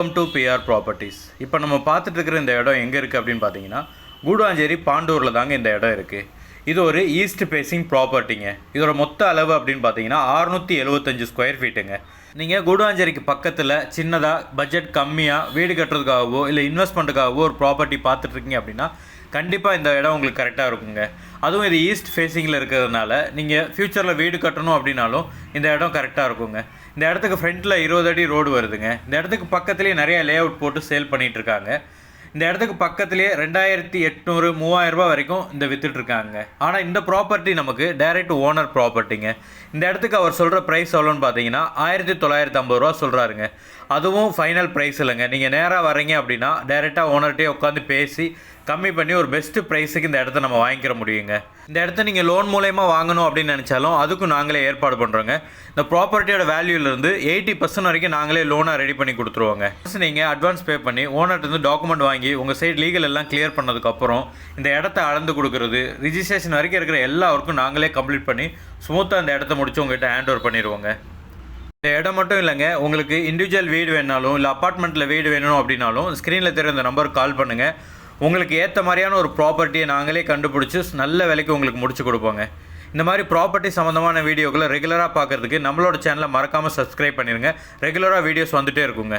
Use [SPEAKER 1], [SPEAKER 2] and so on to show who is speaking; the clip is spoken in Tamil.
[SPEAKER 1] Welcome to PR properties. இப்போ நம்ம பார்த்துட்டு இருக்கிற இந்த இடம் எங்கே இருக்குது அப்படின்னு பார்த்தீங்கன்னா, கூடுவாஞ்சேரி பாண்டூரில் தாங்க இந்த இடம் இருக்குது. இது ஒரு ஈஸ்ட் ஃபேஸிங் ப்ராப்பர்ட்டிங்க. இதோட மொத்த அளவு அப்படின்னு பார்த்தீங்கன்னா 675 ஸ்கொயர் ஃபீட்டுங்க. நீங்கள் கூடுவாஞ்சேரிக்கு பக்கத்தில் சின்னதாக பட்ஜெட் கம்மியாக வீடு கட்டுறதுக்காகவோ இல்லை இன்வெஸ்ட்மெண்ட்டுக்காகவோ ஒரு ப்ராப்பர்ட்டி பார்த்துட்ருக்கீங்க அப்படின்னா கண்டிப்பாக இந்த இடம் உங்களுக்கு கரெக்டாக இருக்குங்க. அதுவும் இது ஈஸ்ட் ஃபேஸிங்கில் இருக்கிறதுனால நீங்கள் ஃப்யூச்சரில் வீடு கட்டணும் அப்படின்னாலும் இந்த இடம் கரெக்டாக இருக்குங்க. இந்த இடத்துக்கு ஃப்ரண்ட்டில் 20 அடி ரோடு வருதுங்க. இந்த இடத்துக்கு பக்கத்துலேயே நிறைய லே அவுட் போட்டு சேல் பண்ணிகிட்ருக்காங்க. இந்த இடத்துக்கு பக்கத்துலேயே 2800 3000 ரூபா வரைக்கும் இந்த விற்றுட்ருக்காங்க. ஆனால் இந்த ப்ராப்பர்ட்டி நமக்கு டைரெக்ட் ஓனர் ப்ராப்பர்ட்டிங்க. இந்த இடத்துக்கு அவர் சொல்கிற ப்ரைஸ் எவ்வளோன்னு பார்த்தீங்கன்னா 1950 ரூபா சொல்கிறாருங்க. அதுவும் ஃபைனல் ப்ரைஸ் இல்லைங்க. நீங்கள் நேராக வரீங்க அப்படின்னா டைரெக்டாக ஓனர்கிட்டே உட்காந்து பேசி கம்மி பண்ணி ஒரு பெஸ்ட்டு ப்ரைஸுக்கு இந்த இடத்த நம்ம வாங்கிக்கிற முடியுங்க. இந்த இடத்த நீங்கள் லோன் மூலயமா வாங்கணும் அப்படின்னு நினச்சாலும் அதுக்கும் நாங்களே ஏற்பாடு பண்ணுறோங்க. இந்த ப்ராப்பர்ட்டியோட வேல்யூலேருந்து 80% வரைக்கும் நாங்களே லோனாக ரெடி பண்ணி கொடுத்துருவோங்க. நீங்கள் அட்வான்ஸ் பே பண்ணி ஓனர்கிட்ட டாக்குமெண்ட் வாங்கி உங்கள் சைடு லீகல் எல்லாம் கிளியர் பண்ணதுக்கப்புறம் இந்த இடத்த அளந்து கொடுக்குறது, ரிஜிஸ்ட்ரேஷன் வரைக்கும் இருக்கிற எல்லா ஒர்க்கும் நாங்களே கம்ப்ளீட் பண்ணி ஸ்மூத்தாக இந்த இடத்த முடிச்சு உங்கள்கிட்ட ஹேண்ட் ஓவர் பண்ணிடுவோங்க. இந்த இடம் மட்டும் இல்லைங்க, உங்களுக்கு இண்டிவிஜுவல் வீடு வேணாலும் இல்லை அப்பார்ட்மெண்ட்டில் வீடு வேணும் அப்படின்னாலும் ஸ்க்ரீனில் தெரியுற இந்த நம்பருக்கு கால் பண்ணுங்கள். உங்களுக்கு ஏற்ற மாதிரியான ஒரு ப்ராப்பர்ட்டியை நாங்களே கண்டுபிடிச்சி நல்ல விலைக்கு உங்களுக்கு முடிச்சு கொடுப்போங்க. இந்த மாதிரி ப்ராப்பர்ட்டி சம்மந்தமான வீடியோக்களை ரெகுலராக பார்க்குறதுக்கு நம்மளோட சேனலை மறக்காமல் சப்ஸ்கிரைப் பண்ணிடுங்க. ரெகுலராக வீடியோஸ் வந்துகிட்டே இருக்குங்க.